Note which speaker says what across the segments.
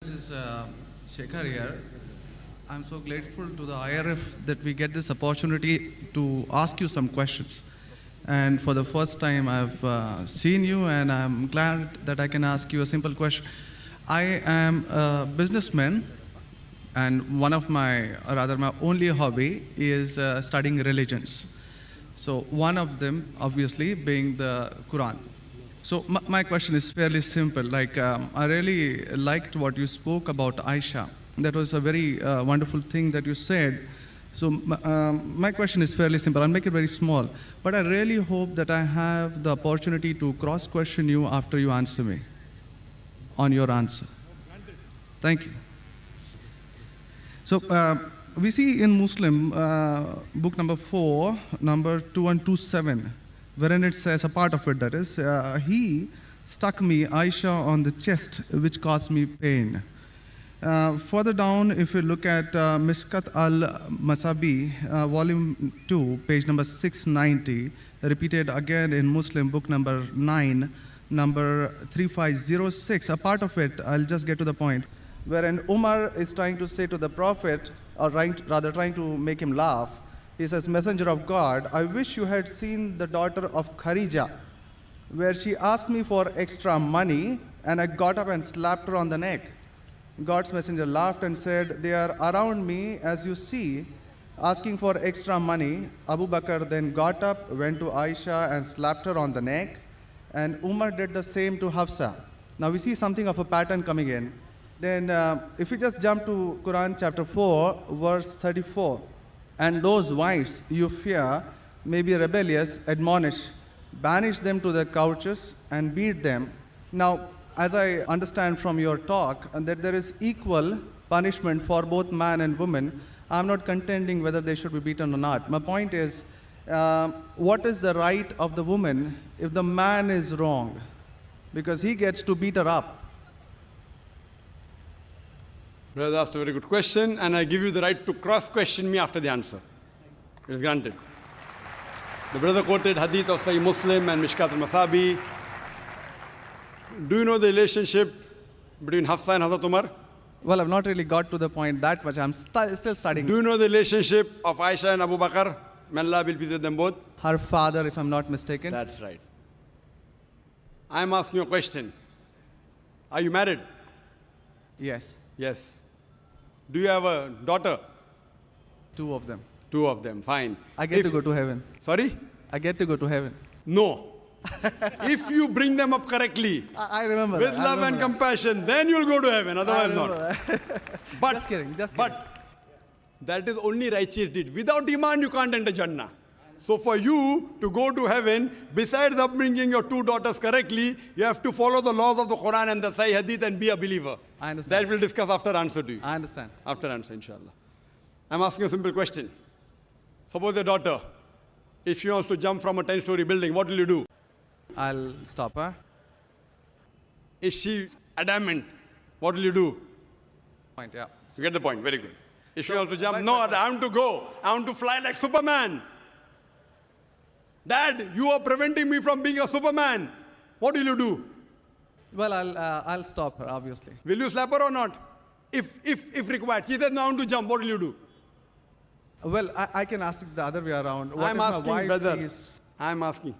Speaker 1: This is Shekhar here. I'm so grateful to the IRF that we get this opportunity to ask you some questions. And for the first time, I've seen you, and I'm glad that I can ask you a simple question. I am a businessman, and one of my, or rather, my only hobby is studying religions. So, one of them, obviously, being the Quran. So my question is fairly simple. I really liked what you spoke about Aisha. That was a very wonderful thing that you said. So my question is fairly simple. I'll make it very small. But I really hope that I have the opportunity to cross-question you after you answer me on your answer. Thank you. So we see in Muslim, book number 4, number 2127, wherein it says, a part of it that is, he stuck me, Aisha, on the chest, which caused me pain. Further down, if you look at Mishkat al-Masabi, volume 2, page number 690, repeated again in Muslim, book number 9, number 3506, a part of it, I'll just get to the point, wherein Umar is trying to say to the Prophet, or rather trying to make him laugh. He says, Messenger of God, I wish you had seen the daughter of Kharija, where she asked me for extra money, and I got up and slapped her on the neck. God's messenger laughed and said, they are around me, as you see, asking for extra money. Abu Bakr then got up, went to Aisha and slapped her on the neck, and Umar did the same to Hafsa. Now we see something of a pattern coming in. Then if we just jump to Quran chapter 4, verse 34, and those wives you fear may be rebellious, admonish, banish them to their couches and beat them. Now, as I understand from your talk, that there is equal punishment for both man and woman. I'm not contending whether they should be beaten or not. My point is, what is the right of the woman if the man is wrong? Because he gets to beat her up.
Speaker 2: Brother asked a very good question, and I give you the right to cross-question me after the answer. It is granted. The brother quoted hadith of Sahih Muslim and Mishkat al-Masabi. Do you know the relationship between Hafsa and Hazrat Umar?
Speaker 1: Well, I've not really got to the point that much. I'm still studying.
Speaker 2: Do you know the relationship of Aisha and Abu Bakr? May Allah be pleased with them both.
Speaker 1: Her father, if I'm not mistaken.
Speaker 2: That's right. I'm asking you a question. Are you married?
Speaker 1: Yes.
Speaker 2: Yes. Do you have a daughter?
Speaker 1: 2 of them.
Speaker 2: 2 of them, fine.
Speaker 1: I get to go to heaven.
Speaker 2: Sorry?
Speaker 1: I get to go to heaven.
Speaker 2: No. If you bring them up correctly,
Speaker 1: I remember
Speaker 2: with
Speaker 1: that.
Speaker 2: love and compassion, then you'll go to heaven, otherwise not. But,
Speaker 1: just kidding.
Speaker 2: But that is only righteous deed. Without iman, you can't enter Jannah. So for you to go to heaven, besides upbringing your 2 daughters correctly, you have to follow the laws of the Quran and the Sahih Hadith and be a believer.
Speaker 1: I understand.
Speaker 2: That we'll discuss after answer to you.
Speaker 1: I understand.
Speaker 2: After answer, inshallah. I'm asking a simple question. Suppose your daughter, if she wants to jump from a 10-story building, what will you do?
Speaker 1: I'll stop her.
Speaker 2: Is she adamant? What will you do?
Speaker 1: Point, yeah.
Speaker 2: You get the point, very good. If she wants to jump, no, I want to go. I want to fly like Superman. Dad, you are preventing me from being a Superman. What will you do?
Speaker 1: Well, I'll stop her, obviously.
Speaker 2: Will you slap her or not? If required. She says, no, I want to jump. What will you do?
Speaker 1: Well, I can ask it the other way around. What
Speaker 2: I'm
Speaker 1: if
Speaker 2: asking,
Speaker 1: my wife
Speaker 2: brother.
Speaker 1: sees,
Speaker 2: I'm asking.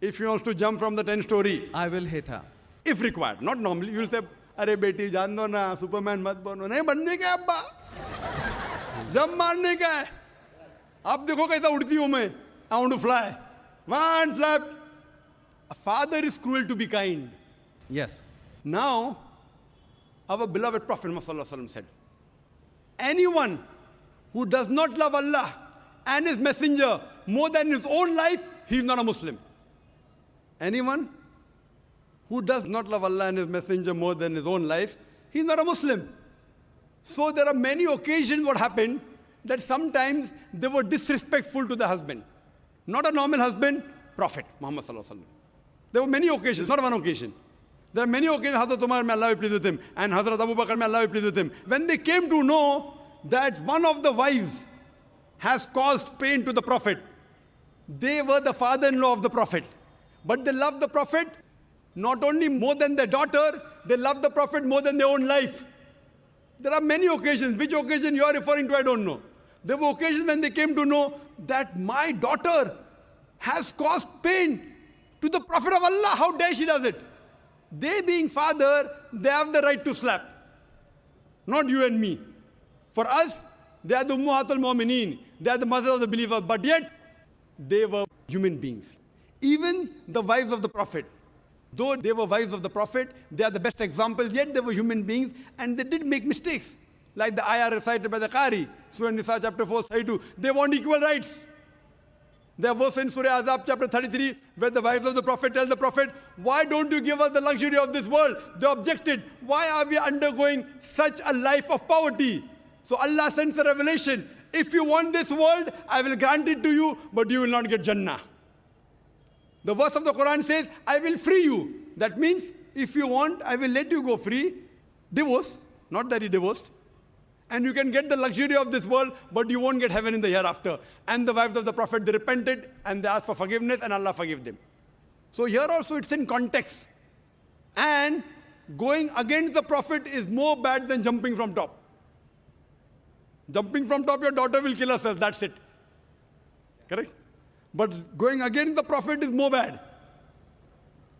Speaker 2: If she wants to jump from the 10-story,
Speaker 1: I will hit her.
Speaker 2: if required, not normally, you will say, अरे बेटी जान दो ना, Superman मत बनो. नहीं बनने का है अब्बा. जंप मारने का है. अब देखो कैसा उड़ती हूँ मैं. I want to fly. One flap. A father is cruel to be kind.
Speaker 1: Yes.
Speaker 2: Now, our beloved Prophet Muhammad said, anyone who does not love Allah and His Messenger more than his own life, he is not a Muslim. Anyone who does not love Allah and His Messenger more than his own life, he is not a Muslim. So there are many occasions what happened that sometimes they were disrespectful to the husband. Not a normal husband, Prophet Muhammad sallallahu alaihi wasallam. There were many occasions, not one occasion. There are many occasions, Hazrat Umar, may Allah be pleased with him, and Hazrat Abu Bakr, may Allah be pleased with him. When they came to know that one of the wives has caused pain to the Prophet, they were the father-in-law of the Prophet. But they loved the Prophet not only more than their daughter, they loved the Prophet more than their own life. There are many occasions. Which occasion you are referring to, I don't know. There were occasions when they came to know that my daughter has caused pain to the Prophet of Allah. How dare she does it? They being father, they have the right to slap. Not you and me. For us, they are the Ummahatul Mu'mineen. They are the mothers of the believers. But yet, they were human beings. Even the wives of the Prophet. Though they were wives of the Prophet, they are the best examples, yet they were human beings and they did make mistakes. Like the ayah recited by the Qari, Surah Nisa chapter 4, 32. They want equal rights. There was in Surah Azab chapter 33, where the wives of the Prophet tell the Prophet, why don't you give us the luxury of this world? They objected, why are we undergoing such a life of poverty? So Allah sends a revelation. If you want this world, I will grant it to you, but you will not get Jannah. The verse of the Quran says, I will free you. That means, if you want, I will let you go free. Divorce, not that he divorced. And you can get the luxury of this world, but you won't get heaven in the hereafter. And the wives of the Prophet, they repented and they asked for forgiveness and Allah forgave them. So here also it's in context. And going against the Prophet is more bad than jumping from top. Jumping from top, your daughter will kill herself, that's it. Correct? But going against the Prophet is more bad.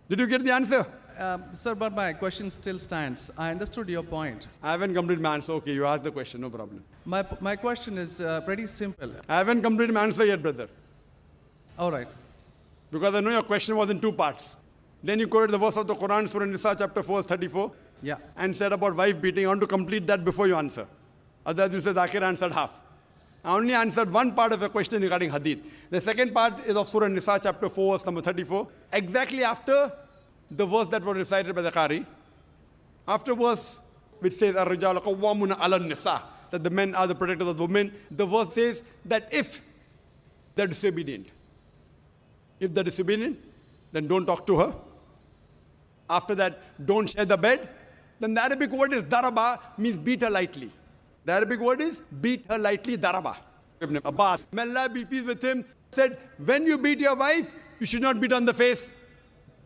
Speaker 2: Did you get the answer?
Speaker 1: Sir, but my question still stands. I understood your point.
Speaker 2: I haven't completed my answer. Okay, you asked the question, no problem.
Speaker 1: My question is pretty simple.
Speaker 2: I haven't completed my answer yet, brother.
Speaker 1: All right.
Speaker 2: Because I know your question was in two parts. Then you quoted the verse of the Quran, Surah Nisa, chapter 4, verse 34.
Speaker 1: Yeah.
Speaker 2: And said about wife beating. I want to complete that before you answer. Otherwise, you say Zakir answered half. I only answered one part of your question regarding hadith. The second part is of Surah Nisa, chapter 4, verse number 34. Exactly after the verse that was recited by the Qari. After verse which says, Ar-Rijalu Qawwamuna 'ala an-Nisa, that the men are the protectors of the women. The verse says that if they're disobedient, then don't talk to her. After that, don't share the bed. Then the Arabic word is daraba, means beat her lightly. The Arabic word is beat her lightly, daraba. Ibn Abbas, may Allah be pleased with him, said, when you beat your wife, you should not beat on the face.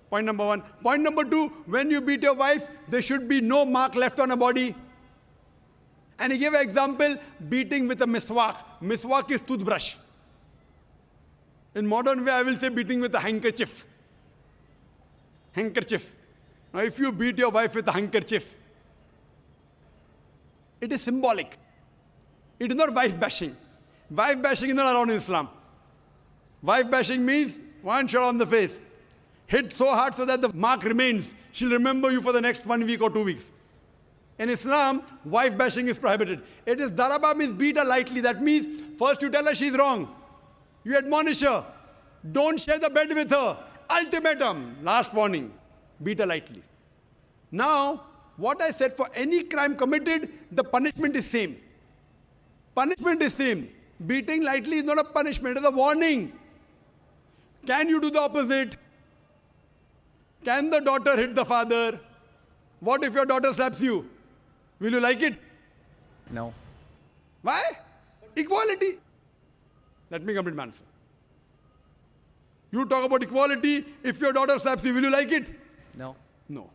Speaker 2: Point number one. Point number two, when you beat your wife, there should be no mark left on her body. And he gave an example, beating with a miswak. Miswak is toothbrush. In modern way, I will say beating with a handkerchief. Handkerchief. Now, if you beat your wife with a handkerchief, it is symbolic. It is not wife bashing. Wife bashing is not allowed in Islam. Wife bashing means one shot on the face. Hit so hard so that the mark remains. She'll remember you for the next 1 week or 2 weeks. In Islam, wife bashing is prohibited. It is daraba, means beat her lightly. That means first you tell her she's wrong. You admonish her. Don't share the bed with her. Ultimatum. Last warning. Beat her lightly. Now, what I said, for any crime committed, the punishment is same. Punishment is same. Beating lightly is not a punishment, it is a warning. Can you do the opposite? Can the daughter hit the father? What if your daughter slaps you? Will you like it?
Speaker 1: No.
Speaker 2: Why? Equality. Let me complete my answer. You talk about equality. If your daughter slaps you, will you like it?
Speaker 1: No.
Speaker 2: No.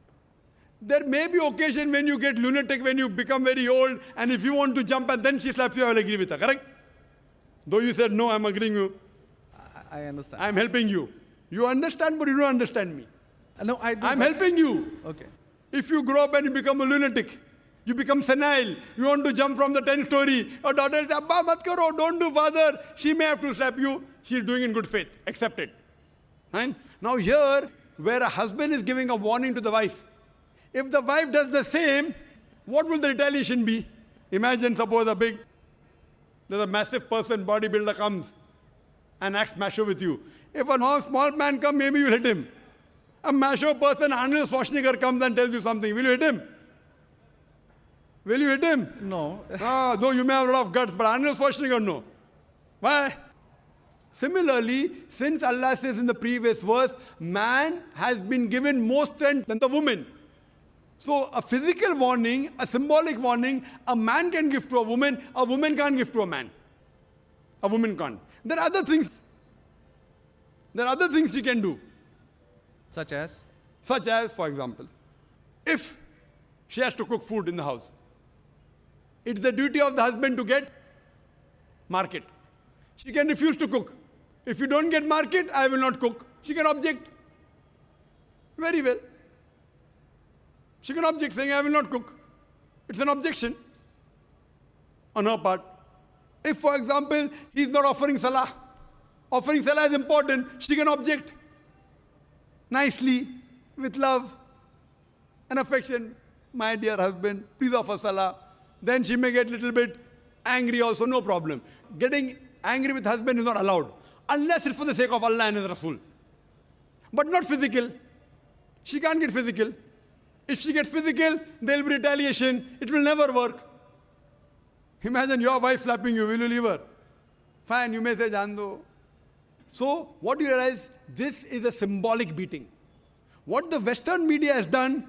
Speaker 2: There may be occasion when you get lunatic, when you become very old, and if you want to jump and then she slaps you, I will agree with her, correct? Though you said, no, I'm agreeing you.
Speaker 1: I understand.
Speaker 2: I'm helping you. You understand, but you don't understand me.
Speaker 1: No, I do.
Speaker 2: I'm helping you.
Speaker 1: Okay.
Speaker 2: If you grow up and you become a lunatic, you become senile, you want to jump from the 10th story, your daughter says, Abba, mat karo, don't do, father. She may have to slap you. She's doing in good faith. Accept it. Right? Now here, where a husband is giving a warning to the wife, if the wife does the same, what will the retaliation be? Imagine, suppose there's a massive person, bodybuilder comes and acts macho with you. If a small man comes, maybe you'll hit him. A macho person, Arnold Schwarzenegger, comes and tells you something. Will you hit him? Will you hit him?
Speaker 1: No.
Speaker 2: Though you may have a lot of guts, but Arnold Schwarzenegger, no. Why? Similarly, since Allah says in the previous verse, man has been given more strength than the woman. So a physical warning, a symbolic warning, a man can give to a woman can't give to a man. A woman can't. There are other things. There are other things she can do.
Speaker 1: Such as?
Speaker 2: Such as, for example, if she has to cook food in the house, It's the duty of the husband to get market. She can refuse to cook. If you don't get market, I will not cook. She can object. Very well. She can object saying, I will not cook. It's an objection on her part. If, for example, he's not offering salah is important, she can object nicely, with love and affection. My dear husband, please offer salah. Then she may get a little bit angry also, no problem. Getting angry with husband is not allowed, unless it's for the sake of Allah and His Rasul. But not physical. She can't get physical. If she gets physical, there will be retaliation. It will never work. Imagine your wife slapping you. Will you leave her? Fine, you may say, Jaan do. So, what do you realize? This is a symbolic beating. What the Western media has done,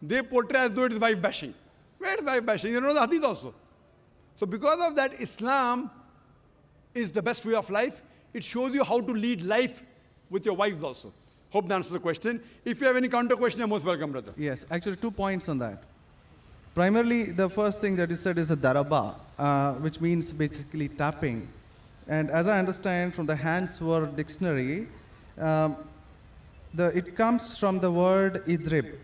Speaker 2: they portray as though it is wife bashing. Where is wife bashing? You know the hadith also. So, because of that, Islam is the best way of life. It shows you how to lead life with your wives also. Hope that answers the question. If you have any counter question, you're most welcome, brother.
Speaker 1: Yes, actually 2 points on that. Primarily, the first thing that is said is a daraba, which means basically tapping. And as I understand from the Hans Word Dictionary, it comes from the word idrib.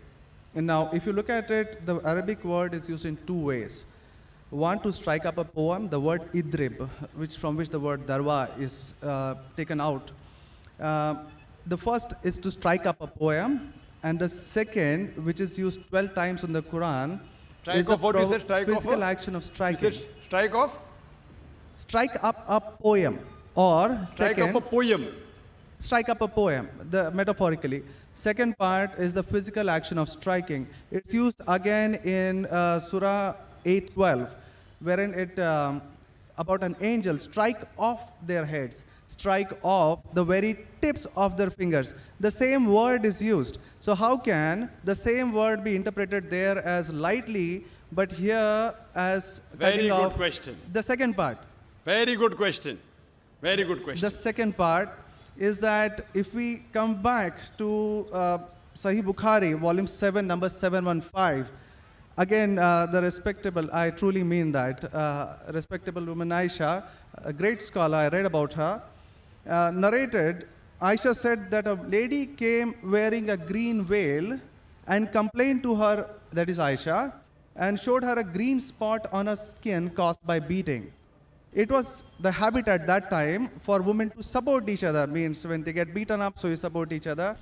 Speaker 1: And now, if you look at it, the Arabic word is used in 2 ways. One, to strike up a poem, the word idrib, from which the word darwa is taken out. The first is to strike up a poem, and the second, which is used 12 times in the Quran, is a physical action of striking.
Speaker 2: Strike off?
Speaker 1: Strike up a poem, or
Speaker 2: strike up a poem.
Speaker 1: Strike up a poem, metaphorically. Second part is the physical action of striking. It's used again in Surah 8:12, wherein it about an angel strike off their heads, strike off the very tips of their fingers. The same word is used. So how can the same word be interpreted there as lightly, but here as
Speaker 2: very good question.
Speaker 1: The second part.
Speaker 2: Very good question. Very good question.
Speaker 1: The second part is that if we come back to Sahih Bukhari, volume 7, number 715, again, the respectable, I truly mean that, respectable woman Aisha, a great scholar, I read about her, narrated, Aisha said that a lady came wearing a green veil and complained to her, that is Aisha, and showed her a green spot on her skin caused by beating. It was the habit at that time for women to support each other, means when they get beaten up, so you support each other.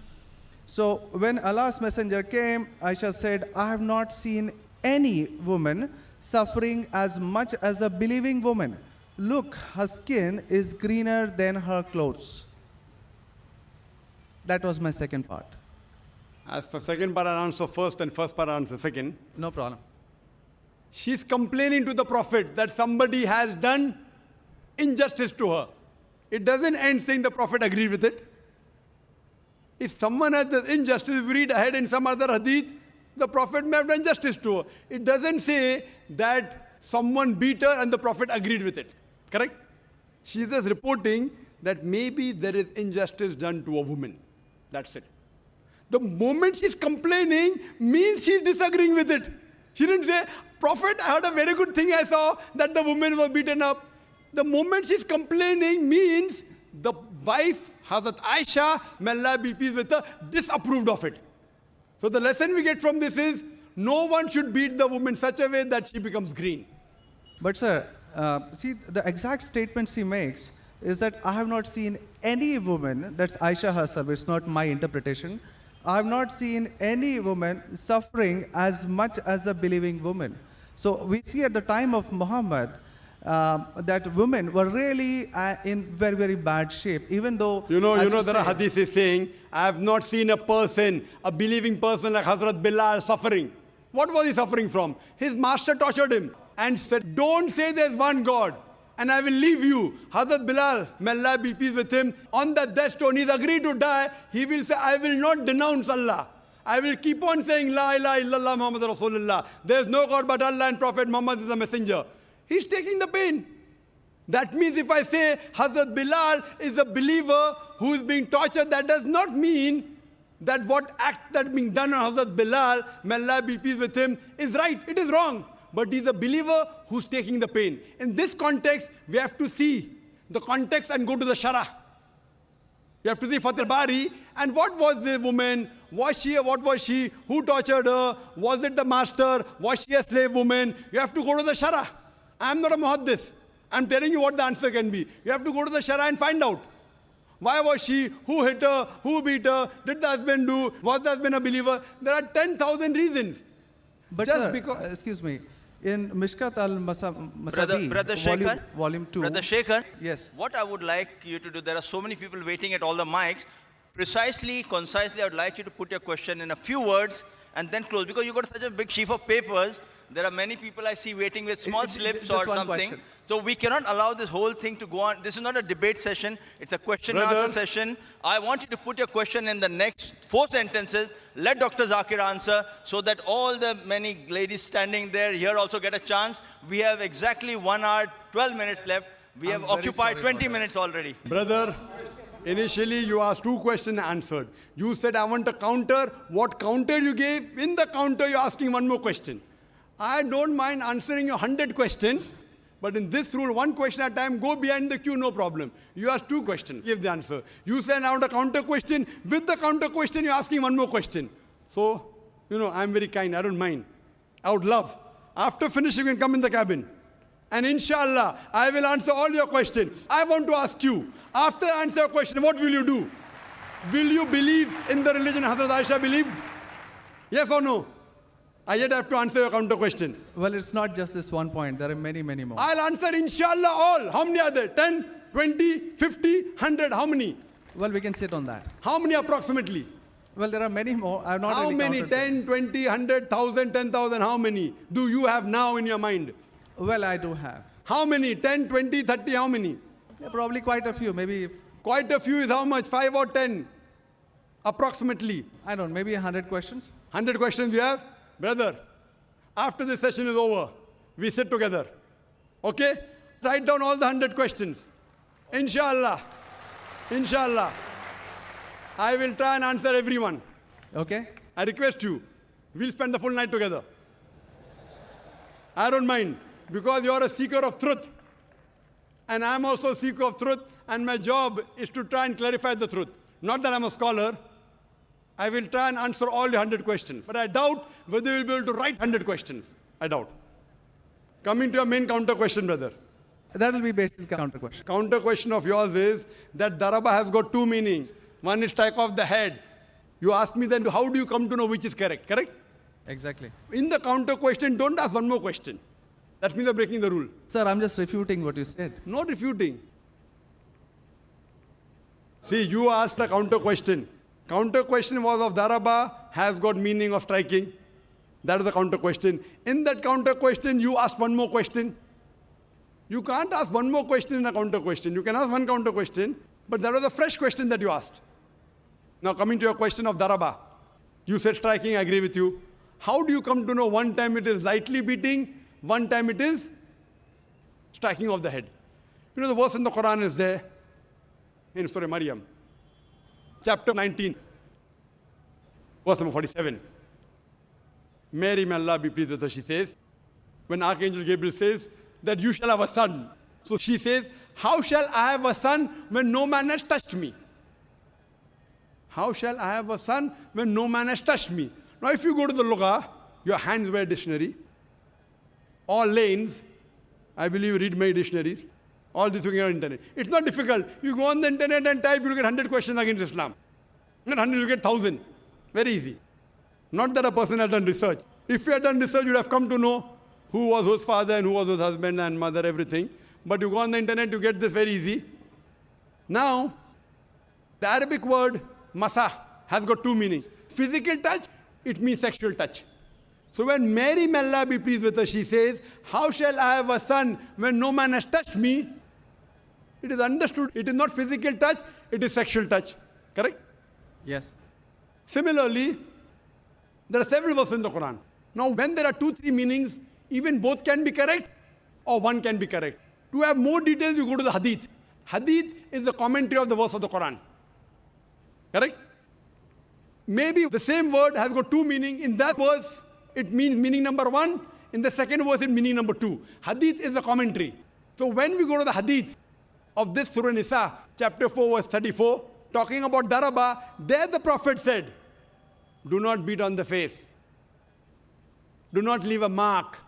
Speaker 1: So when Allah's messenger came, Aisha said, I have not seen any woman suffering as much as a believing woman. Look, her skin is greener than her clothes. That was my second part.
Speaker 2: As for second part, I'll answer first, and first part, I'll answer second.
Speaker 1: No problem.
Speaker 2: She's complaining to the Prophet that somebody has done injustice to her. It doesn't end saying the Prophet agreed with it. If someone has done injustice, if we read ahead in some other hadith, the Prophet may have done justice to her. It doesn't say that someone beat her and the Prophet agreed with it. Correct? She is just reporting that maybe there is injustice done to a woman. That's it. The moment she's complaining means she's disagreeing with it. She didn't say, Prophet, I heard a very good thing I saw, that the woman was beaten up. The moment she's complaining means the wife, Hazrat Aisha, may Allah be pleased with her, disapproved of it. So the lesson we get from this is, no one should beat the woman such a way that she becomes green.
Speaker 1: But sir, see, the exact statement she makes is that I have not seen any woman, that's Aisha herself, it's not my interpretation, I have not seen any woman suffering as much as the believing woman. So we see at the time of Muhammad that women were really in very, very bad shape, even though...
Speaker 2: You know there are hadiths saying, I have not seen a person, a believing person like Hazrat Bilal suffering. What was he suffering from? His master tortured him and said, don't say there's one God and I will leave you. Hazrat Bilal, may Allah be pleased with him, on the death stone, he's agreed to die. He will say, I will not denounce Allah. I will keep on saying, La ilaha illallah Muhammad Rasulullah. There's no God but Allah and Prophet Muhammad is a messenger. He's taking the pain. That means if I say Hazrat Bilal is a believer who is being tortured, that does not mean that what act that being done on Hazrat Bilal, may Allah be pleased with him, is right. It is wrong. but he's a believer who's taking the pain. In this context, we have to see the context and go to the Shara. You have to see Fath al-Bari, and what was the woman? What was she? Who tortured her? Was it the master? Was she a slave woman? You have to go to the Shara. I'm not a muhaddith. I'm telling you what the answer can be. You have to go to the Shara and find out. Why was she? Who hit her? Who beat her? Did the husband do? Was the husband a believer? There are 10,000 reasons.
Speaker 1: But
Speaker 2: Just
Speaker 1: sir,
Speaker 2: because-
Speaker 1: excuse me, in Mishkat al-Masabi,
Speaker 3: Brother Shekhar,
Speaker 1: volume 2.
Speaker 3: Brother Shekhar,
Speaker 1: Yes.
Speaker 3: what I would like you to do, there are so many people waiting at all the mics. Precisely, concisely, I would like you to put your question in a few words and then close. Because you got such a big sheaf of papers, there are many people I see waiting with small slips
Speaker 1: just
Speaker 3: or
Speaker 1: one
Speaker 3: something.
Speaker 1: question.
Speaker 3: So we cannot allow this whole thing to go on. This is not a debate session. It's a question and
Speaker 2: Brother.
Speaker 3: answer session. I want you to put your question in the next 4 sentences. Let Dr. Zakir answer so that all the many ladies standing there here also get a chance. We have exactly 1 hour, 12 minutes left. We have
Speaker 1: very
Speaker 3: occupied
Speaker 1: sorry
Speaker 3: 20
Speaker 1: about
Speaker 3: minutes already.
Speaker 2: Brother, initially you asked 2 questions answered. You said, I want a counter. What counter you gave? In the counter, you're asking 1 more question. I don't mind answering your 100 questions, but in this rule, 1 question at a time, go behind the queue, no problem. You asked 2 questions, give the answer. You said, I want a counter question. With the counter question, you're asking 1 more question. So, I'm very kind, I don't mind. I would love. After finishing, you can come in the cabin. And inshallah, I will answer all your questions. I want to ask you, after I answer your question, what will you do? Will you believe in the religion Hazrat Aisha believed? Yes or no? I yet have to answer your counter question.
Speaker 1: Well, it's not just this one point. There are many, many more.
Speaker 2: I'll answer inshallah all. How many are there? 10, 20, 50, 100? How many?
Speaker 1: Well, we can sit on that.
Speaker 2: How many approximately?
Speaker 1: Well, there are many more. I have not
Speaker 2: How
Speaker 1: really
Speaker 2: many?
Speaker 1: counted them.
Speaker 2: 10, 20, 100, 1,000, 10,000? How many do you have now in your mind?
Speaker 1: Well, I do have.
Speaker 2: How many? 10, 20, 30? How many?
Speaker 1: Yeah, probably quite a few. Maybe,
Speaker 2: Quite a few is how much? 5 or 10? Approximately.
Speaker 1: I don't know, maybe 100 questions.
Speaker 2: 100 questions you have? Brother, after this session is over, we sit together. Okay? Write down all the 100 questions. Inshallah. Inshallah. I will try and answer everyone.
Speaker 1: Okay?
Speaker 2: I request you, we'll spend the full night together. I don't mind, because you're a seeker of truth. And I'm also a seeker of truth, and my job is to try and clarify the truth. Not that I'm a scholar. I will try and answer all your 100 questions. But I doubt whether you'll be able to write 100 questions. I doubt. Coming to your main counter question, brother.
Speaker 1: That will be basically counter question.
Speaker 2: Counter question of yours is that daraba has got 2 meanings. One is strike off the head. You ask me then, how do you come to know which is correct? Correct?
Speaker 1: Exactly.
Speaker 2: In the counter question, don't ask 1 more question. That means you're breaking the rule.
Speaker 1: Sir, I'm just refuting what you said.
Speaker 2: Not refuting. See, you asked a counter question. Counter question was of daraba has got meaning of striking. That is the counter question. In that counter question, you asked 1 more question. You can't ask 1 more question in a counter question. You can ask 1 counter question, but that was a fresh question that you asked. Now coming to your question of daraba. You said striking, I agree with you. How do you come to know one time it is lightly beating, one time it is striking of the head? You know the verse in the Quran is there, in Surah Maryam, chapter 19, verse number 47. Mary, may Allah be pleased with her, she says, when Archangel Gabriel says that you shall have a son. So she says, how shall I have a son when no man has touched me? How shall I have a son when no man has touched me? Now if you go to the Lugha, your hands wear dictionary, all lanes, I believe you read many dictionaries, all this you can get on the internet. It's not difficult. You go on the internet and type, you'll get 100 questions against Islam. Not 100, you get 1,000. Very easy. Not that a person has done research. If you had done research, you'd have come to know who was whose father and who was whose husband and mother, everything. But you go on the internet, you get this very easy. Now, the Arabic word masa has got 2 meanings. Physical touch, it means sexual touch. So when Mary, may Allah be pleased with her, she says, how shall I have a son when no man has touched me? It is understood, it is not physical touch, it is sexual touch. Correct?
Speaker 1: Yes.
Speaker 2: Similarly, there are several verses in the Quran. Now, when there are 2, 3 meanings, even both can be correct or one can be correct. To have more details, you go to the Hadith. Hadith is the commentary of the verse of the Quran. Correct? Maybe the same word has got 2 meanings. In that verse, it means meaning number 1. in the second verse in meaning number 2. Hadith is a commentary. So when we go to the hadith of this Surah Nisa, chapter 4, verse 34, talking about daraba, there the Prophet said, do not beat on the face. Do not leave a mark.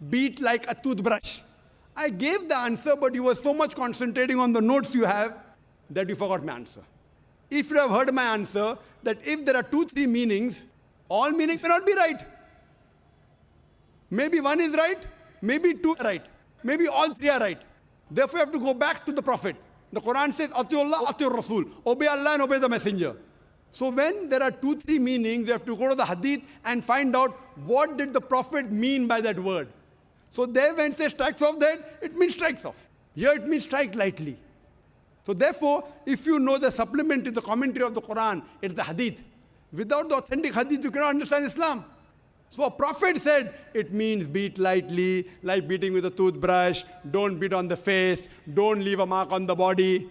Speaker 2: Beat like a toothbrush. I gave the answer, but you were so much concentrating on the notes you have that you forgot my answer. If you have heard my answer, that if there are 2-3 meanings, all meanings may not be right. Maybe one is right, maybe 2 are right, maybe all 3 are right. Therefore, you have to go back to the Prophet. The Quran says, Atiullah, Atiur Rasul. Obey Allah and obey the Messenger. So when there are 2-3 meanings, you have to go to the hadith and find out what did the Prophet mean by that word. So there when it says strikes off that, it means strikes off. Here it means strike lightly. So therefore, if you know the supplement to the commentary of the Quran, it's the hadith. Without the authentic hadith, you cannot understand Islam. So a prophet said, it means beat lightly, like beating with a toothbrush, don't beat on the face, don't leave a mark on the body.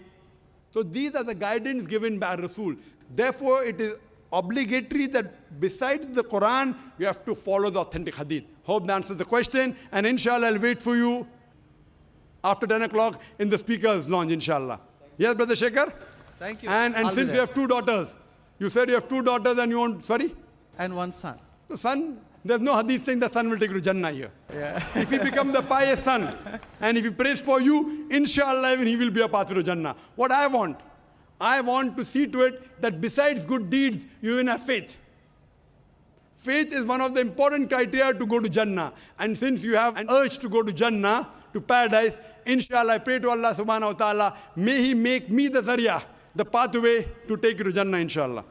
Speaker 2: So these are the guidance given by Rasul. Therefore, it is obligatory that besides the Quran, you have to follow the authentic hadith. Hope that answers the question. And inshallah, I'll wait for you after 10 o'clock in the speaker's lounge, inshallah. Yes, Brother Shekhar?
Speaker 1: Thank you.
Speaker 2: And
Speaker 1: I'll be
Speaker 2: since
Speaker 1: there.
Speaker 2: you have 2 daughters, you said you have 2 daughters and you want, sorry?
Speaker 1: And one son.
Speaker 2: The son, there's no hadith saying the son will take you to Jannah here.
Speaker 1: Yeah.
Speaker 2: If he becomes the pious son, and if he prays for you, inshallah, even he will be a path to Jannah. What I want to see to it that besides good deeds, you even have faith. Faith is one of the important criteria to go to Jannah. And since you have an urge to go to Jannah, to paradise, inshallah, I pray to Allah subhanahu wa ta'ala, may He make me the zarya, the pathway to take you to Jannah, inshallah.